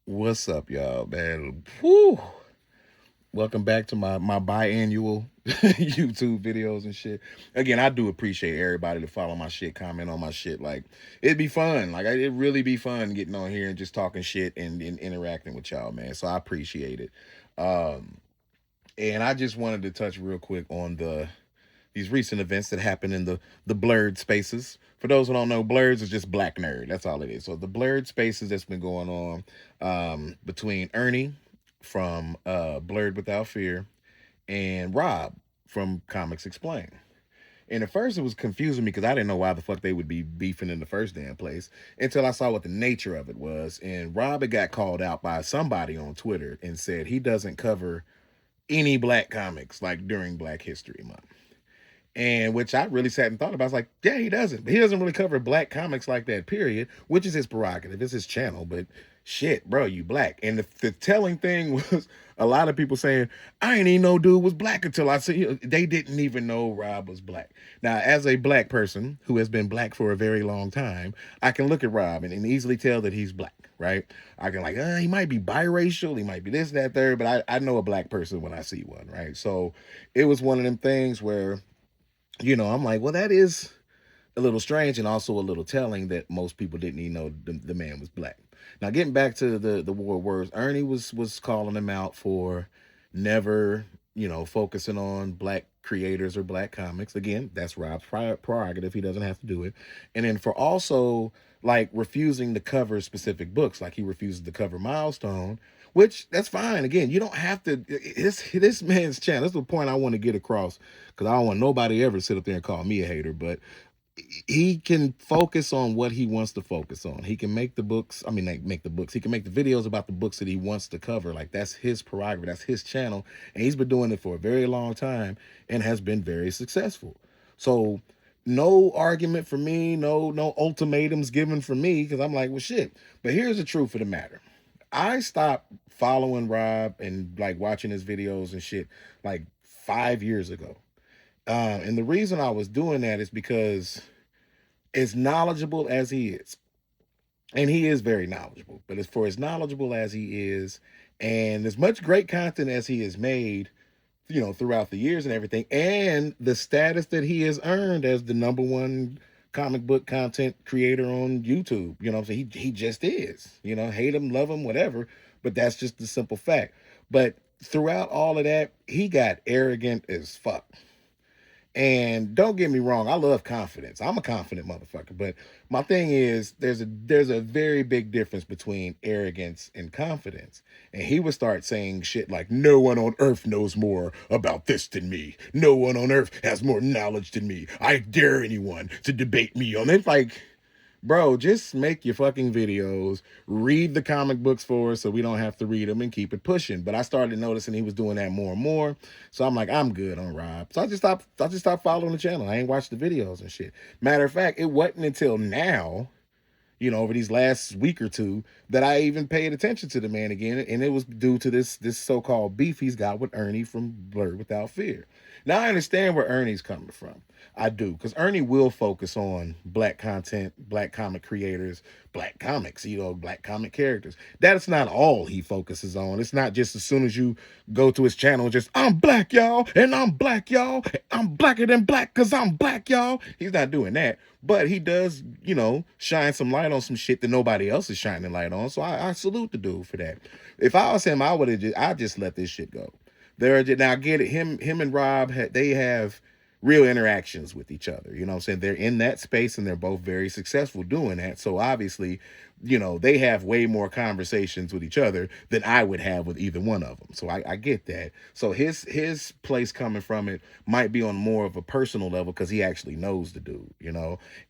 What's up, y'all, man? Whew. Welcome back to my biannual YouTube videos and shit. Again, I do appreciate everybody to follow my shit, comment on my shit. Like, it'd be fun. Like, it'd really be fun getting on here and just talking shit and interacting with y'all, man. So I appreciate it. Um, and I just wanted to touch real quick on these recent events that happened in the Blerd spaces. For those who don't know, Blerds is just black nerd. That's all it is. So the Blerd spaces that's been going on between Ernie from Blerd Without Fear and Rob from Comics Explain. And at first it was confusing me because I didn't know why the fuck they would be beefing in the first damn place until I saw what the nature of it was. And Rob had got called out by somebody on Twitter and said he doesn't cover any black comics like during Black History Month. And which I really sat and thought about. I was like, yeah, he doesn't. But he doesn't really cover black comics like that, period, which is his prerogative. It's his channel. But shit, bro, you black. And the telling thing was a lot of people saying, I ain't even know dude was black until I see you. They didn't even know Rob was black. Now, as a black person who has been black for a very long time, I can look at Rob and easily tell that he's black, right? I can like, he might be biracial, he might be this, that, third, but I know a black person when I see one, right? So it was one of them things where I'm like, well, that is a little strange and also a little telling that most people didn't even know the man was black. Now, getting back to the war words, Ernie was calling him out for never, focusing on black creators or black comics. Again, that's Rob's prerogative. He doesn't have to do it. And then for also like refusing to cover specific books, like he refuses to cover Milestone, which that's fine. Again, you don't have to. It's this man's channel. That's the point I want to get across because I don't want nobody ever sit up there and call me a hater. But he can focus on what he wants to focus on. He can make the books. I mean, like, make the books. He can make the videos about the books that he wants to cover. Like that's his prerogative. That's his channel, and he's been doing it for a very long time and has been very successful. So no argument for me. No ultimatums given for me because I'm like, well, shit. But here's the truth of the matter. I stopped following Rob and like watching his videos and shit like 5 years ago. And the reason I was doing that is because as knowledgeable as he is, and he is very knowledgeable, but as for as knowledgeable as he is, and as much great content as he has made, throughout the years and everything, and the status that he has earned as the number one comic book content creator on YouTube, what I'm saying? He just is, hate him, love him, whatever, but that's just the simple fact. But throughout all of that, he got arrogant as fuck. And don't get me wrong, I love confidence. I'm a confident motherfucker, but my thing is there's a very big difference between arrogance and confidence. And he would start saying shit like, no one on earth knows more about this than me. No one on earth has more knowledge than me. I dare anyone to debate me on it. Like, bro, just make your fucking videos, read the comic books for us so we don't have to read them and keep it pushing. But I started noticing he was doing that more and more. So I'm like, I'm good on Rob. So I just stopped following the channel. I ain't watched the videos and shit. Matter of fact, it wasn't until now, over these last week or two that I even paid attention to the man again. And it was due to this so-called beef he's got with Ernie from Blerd Without Fear. Now I understand where Ernie's coming from. I do, because Ernie will focus on black content, black comic creators, black comics, black comic characters. That's not all he focuses on. It's not just as soon as you go to his channel, just I'm black, y'all, and I'm black, y'all. I'm blacker than black because I'm black, y'all. He's not doing that. But he does, shine some light on some shit that nobody else is shining light on. So I salute the dude for that. If I was him, I just let this shit go. Now I get it. Him and Rob, they have real interactions with each other. You know what I'm saying? They're in that space and they're both very successful doing that. So obviously, they have way more conversations with each other than I would have with either one of them. So I get that. So his place coming from it might be on more of a personal level because he actually knows the dude.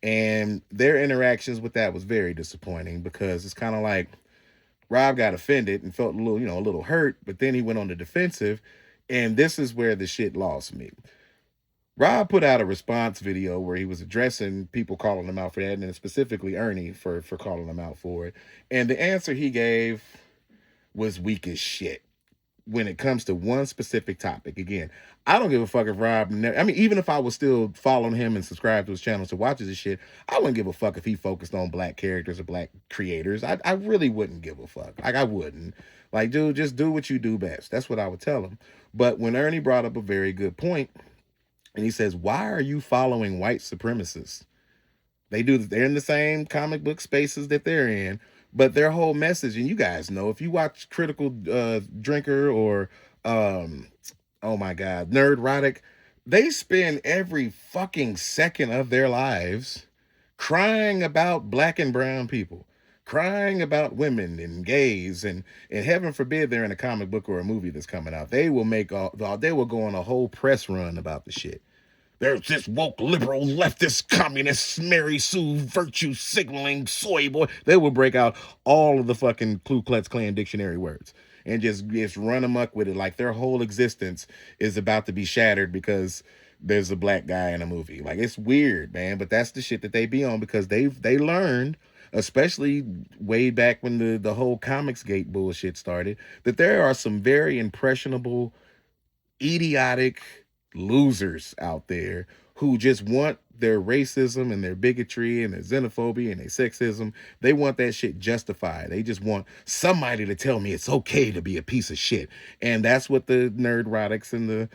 And their interactions with that was very disappointing because it's kind of like Rob got offended and felt a little hurt, but then he went on the defensive. And this is where the shit lost me. Rob put out a response video where he was addressing people calling him out for that, and then specifically Ernie for calling him out for it. And the answer he gave was weak as shit. when it comes to one specific topic. Again, I don't give a fuck if Rob. I mean, even if I was still following him and subscribed to his channels to watch his shit, I wouldn't give a fuck if he focused on black characters or black creators. I really wouldn't give a fuck. Like I wouldn't. Like, dude, just do what you do best. That's what I would tell him. But when Ernie brought up a very good point, and he says, "Why are you following white supremacists? They're in the same comic book spaces that they're in, but their whole message, and you guys know, if you watch Critical Drinker or oh my god, Nerd-Rotic, they spend every fucking second of their lives crying about black and brown people, crying about women and gays, and heaven forbid they're in a comic book or a movie that's coming out. They will go on a whole press run about the shit. There's this woke liberal leftist communist Mary Sue virtue signaling soy boy. They will break out all of the fucking Ku Klux Klan dictionary words and just run amok with it, like their whole existence is about to be shattered because there's a black guy in a movie. Like, it's weird, man, but that's the shit that they be on, because they learned, especially way back when the whole Comics Gate bullshit started, that there are some very impressionable, idiotic losers out there who just want their racism and their bigotry and their xenophobia and their sexism. They want that shit justified. They just want somebody to tell me it's okay to be a piece of shit. And that's what the Nerd-Rotics and the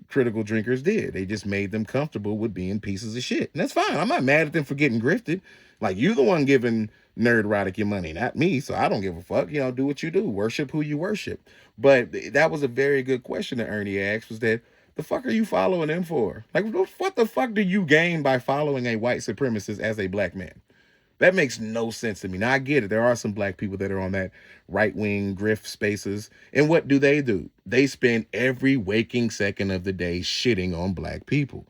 Critical Drinkers did. They just made them comfortable with being pieces of shit. And that's fine. I'm not mad at them for getting grifted. Like, you're the one giving Nerd-Rotic your money, not me. So I don't give a fuck. You know, do what you do. Worship who you worship. But that was a very good question that Ernie asked, was that, the fuck are you following them for? Like, what the fuck do you gain by following a white supremacist as a black man? That makes no sense to me. Now, I get it. There are some black people that are on that right-wing grift spaces. And what do? They spend every waking second of the day shitting on black people,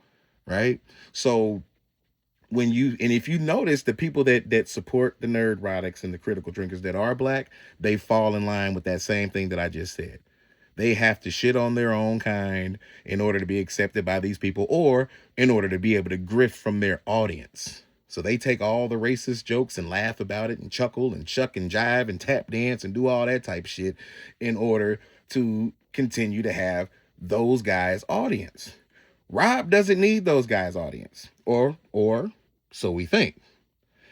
right? So if you notice, the people that support the Nerd-Rotics and the Critical Drinkers that are black, they fall in line with that same thing that I just said. They have to shit on their own kind in order to be accepted by these people, or in order to be able to grift from their audience. So they take all the racist jokes and laugh about it and chuckle and chuck and jive and tap dance and do all that type of shit in order to continue to have those guys' audience. Rob doesn't need those guys' audience, or so we think.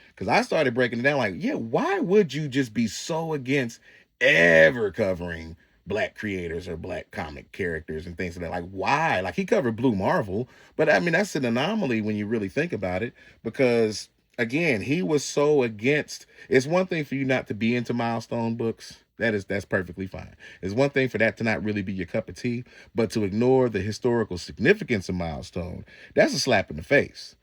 Because I started breaking it down like, yeah, why would you just be so against ever covering black creators or black comic characters and things like that? Like, why? Like, he covered Blue Marvel, but I mean, that's an anomaly when you really think about it, because again, he was so against. It's one thing for you not to be into milestone books. That's perfectly fine. It's one thing for that to not really be your cup of tea, but to ignore the historical significance of milestone, that's a slap in the face.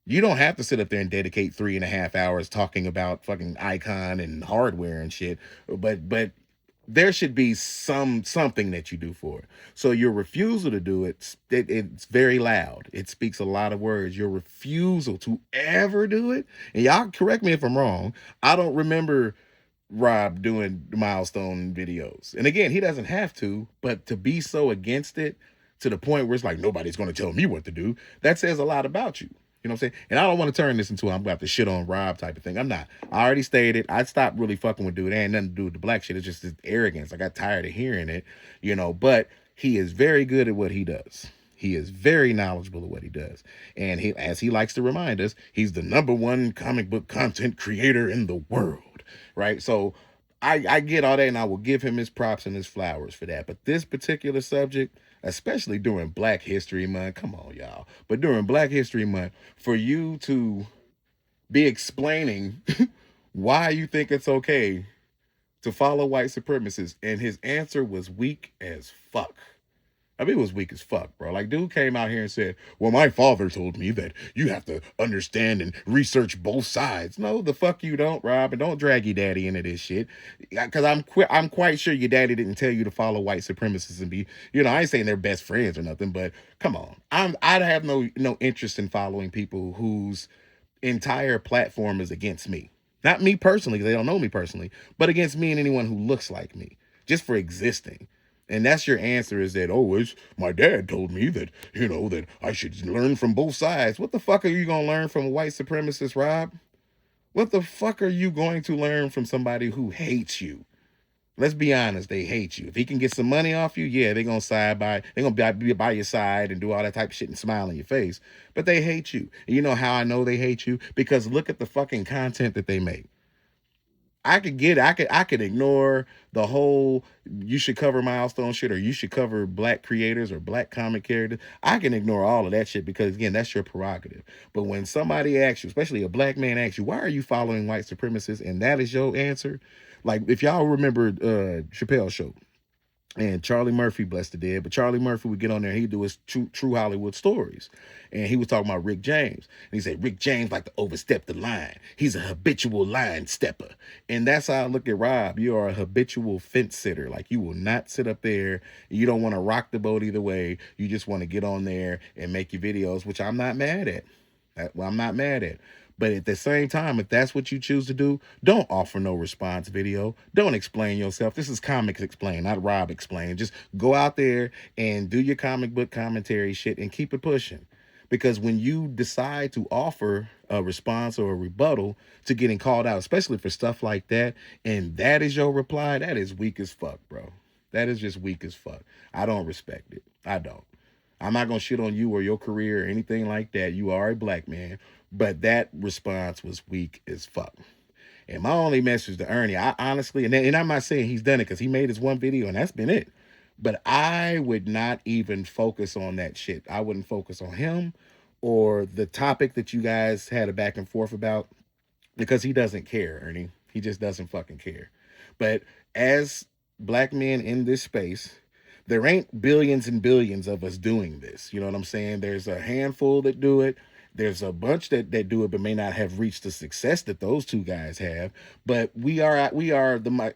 You don't have to sit up there and dedicate 3.5 hours talking about fucking Icon and hardware and shit, but there should be something that you do for it. So your refusal to do it's very loud. It speaks a lot of words. Your refusal to ever do it, and y'all correct me if I'm wrong, I don't remember Rob doing milestone videos. And again, he doesn't have to, but to be so against it to the point where it's like nobody's going to tell me what to do, that says a lot about you. You know what I'm saying? And I don't want to turn this into I'm about to shit on Rob type of thing. I'm not. I already stated I stopped really fucking with dude. It ain't nothing to do with the black shit. It's just his arrogance. I got tired of hearing it, but he is very good at what he does. He is very knowledgeable at what he does. And as he likes to remind us, he's the #1 comic book content creator in the world. Right? So I get all that, and I will give him his props and his flowers for that. But this particular subject, especially during Black History Month, come on, y'all. But during Black History Month, for you to be explaining why you think it's okay to follow white supremacists, and his answer was weak as fuck. I mean, it was weak as fuck, bro. Like, dude came out here and said, well, my father told me that you have to understand and research both sides. No, the fuck you don't, Rob. And don't drag your daddy into this shit. Because I'm quite sure your daddy didn't tell you to follow white supremacists and be, I ain't saying they're best friends or nothing, but come on. I'd have no interest in following people whose entire platform is against me. Not me personally, because they don't know me personally, but against me and anyone who looks like me, just for existing. And that's your answer, is that, oh, it's my dad told me that, that I should learn from both sides. What the fuck are you going to learn from a white supremacist, Rob? What the fuck are you going to learn from somebody who hates you? Let's be honest, they hate you. If he can get some money off you, yeah, they're gonna be by your side and do all that type of shit and smile in your face. But they hate you. And you know how I know they hate you? Because look at the fucking content that they make. I could ignore the whole you should cover milestone shit or you should cover black creators or black comic characters. I can ignore all of that shit because again, that's your prerogative. But when somebody asks you, especially a black man asks you, why are you following white supremacists? And that is your answer. Like if y'all remember Chappelle's show, and Charlie Murphy, blessed the dead, but Charlie Murphy would get on there, he'd do his true Hollywood stories. And he was talking about Rick James. And he said, Rick James like to overstep the line. He's a habitual line stepper. And that's how I look at Rob. You are a habitual fence sitter. Like you will not sit up there. You don't want to rock the boat either way. You just want to get on there and make your videos, which I'm not mad at. Well, I'm not mad at. But at the same time, if that's what you choose to do, don't offer no response video. Don't explain yourself. This is Comics Explain, not Rob Explain. Just go out there and do your comic book commentary shit and keep it pushing. Because when you decide to offer a response or a rebuttal to getting called out, especially for stuff like that, and that is your reply, that is weak as fuck, bro. That is just weak as fuck. I don't respect it. I don't. I'm not gonna shit on you or your career or anything like that. You are a black man, but that response was weak as fuck. And my only message to Ernie, I honestly, and I'm not saying he's done it because he made his one video and that's been it. But I would not even focus on that shit. I wouldn't focus on him or the topic that you guys had a back and forth about because he doesn't care, Ernie. He just doesn't fucking care. But as black men in this space, there ain't billions and billions of us doing this. You know what I'm saying? There's a handful that do it. There's a bunch that do it, but may not have reached the success that those two guys have. But we are the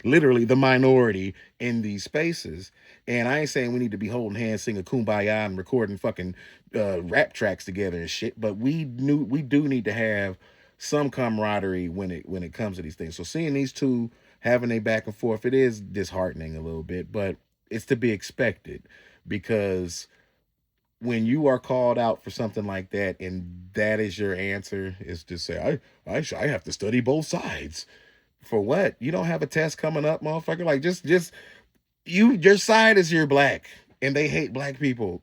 literally the minority in these spaces. And I ain't saying we need to be holding hands, singing "Kumbaya" and recording fucking rap tracks together and shit. But we do need to have some camaraderie when it comes to these things. So seeing these two having a back and forth, it is disheartening a little bit, but it's to be expected because when you are called out for something like that and that is your answer is to say I have to study both sides for what? You don't have a test coming up, motherfucker. Like just your side is you're black and they hate black people.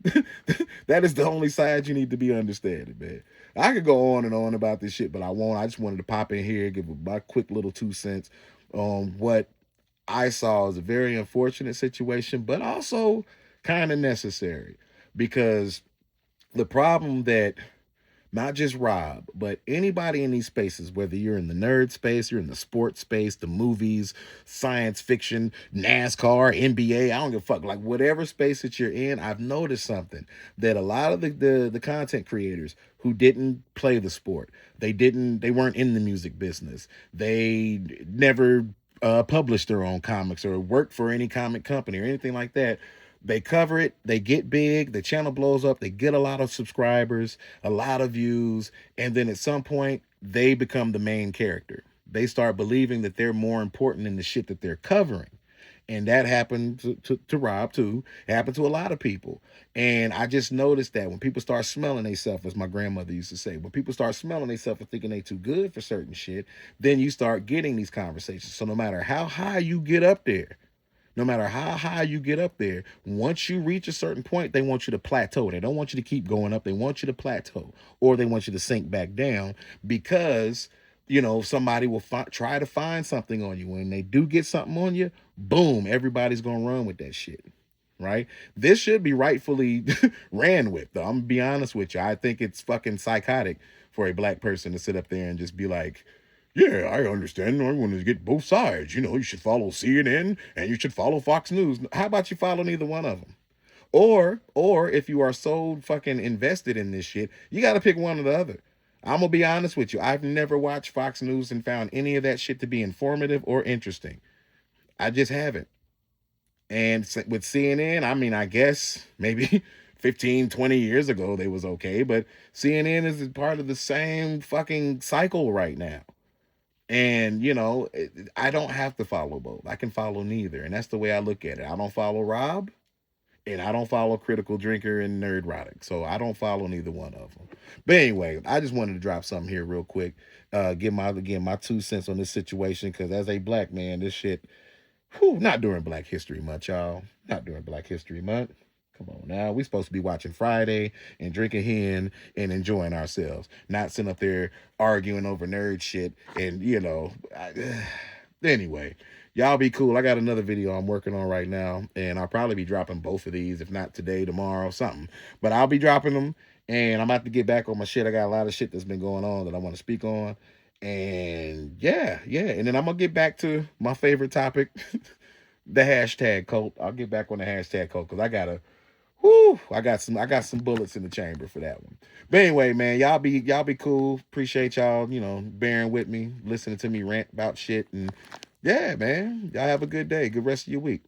That is the only side you need to be understanding, man. I could go on and on about this shit, but I won't. I just wanted to pop in here, give my quick little 2 cents on what I saw as a very unfortunate situation, but also kind of necessary because the problem that not just Rob, but anybody in these spaces, whether you're in the nerd space, you're in the sports space, the movies, science fiction, NASCAR, NBA, I don't give a fuck. Like whatever space that you're in, I've noticed something that a lot of the content creators who didn't play the sport, they weren't in the music business, they never published their own comics or worked for any comic company or anything like that. They cover it, they get big, the channel blows up, they get a lot of subscribers, a lot of views, and then at some point they become the main character. They start believing that they're more important than the shit that they're covering. And that happened to Rob too. It happened to a lot of people. And I just noticed that when people start smelling themselves, as my grandmother used to say, when people start smelling themselves and thinking they too good for certain shit, then you start getting these conversations. So no matter how high you get up there, no matter how high you get up there, once you reach a certain point, they want you to plateau. They don't want you to keep going up. They want you to plateau or they want you to sink back down because, somebody will try to find something on you. When they do get something on you, boom, everybody's going to run with that shit. Right? This should be rightfully ran with, though. I'm going to be honest with you. I think it's fucking psychotic for a black person to sit up there and just be like, yeah, I understand. I want to get both sides. You should follow CNN and you should follow Fox News. How about you follow neither one of them? Or if you are so fucking invested in this shit, you got to pick one or the other. I'm gonna be honest with you. I've never watched Fox News and found any of that shit to be informative or interesting. I just haven't. And with CNN, I mean, I guess maybe 15, 20 years ago they was okay, but CNN is part of the same fucking cycle right now. And, I don't have to follow both. I can follow neither. And that's the way I look at it. I don't follow Rob and I don't follow Critical Drinker and Nerdrotic. So I don't follow neither one of them. But anyway, I just wanted to drop something here real quick. Give my 2 cents on this situation because as a black man, this shit Whew, not during Black History Month, y'all. Not during Black History Month. Come on now. We supposed to be watching Friday and drinking hen and enjoying ourselves. Not sitting up there arguing over nerd shit. And, anyway, y'all be cool. I got another video I'm working on right now. And I'll probably be dropping both of these, if not today, tomorrow, something. But I'll be dropping them. And I'm about to get back on my shit. I got a lot of shit that's been going on that I want to speak on. And yeah. And then I'm going to get back to my favorite topic. The hashtag cult. I'll get back on the hashtag cult because I got some bullets in the chamber for that one. But anyway, man, y'all be cool. Appreciate y'all, bearing with me, listening to me rant about shit. And yeah, man, y'all have a good day. Good rest of your week.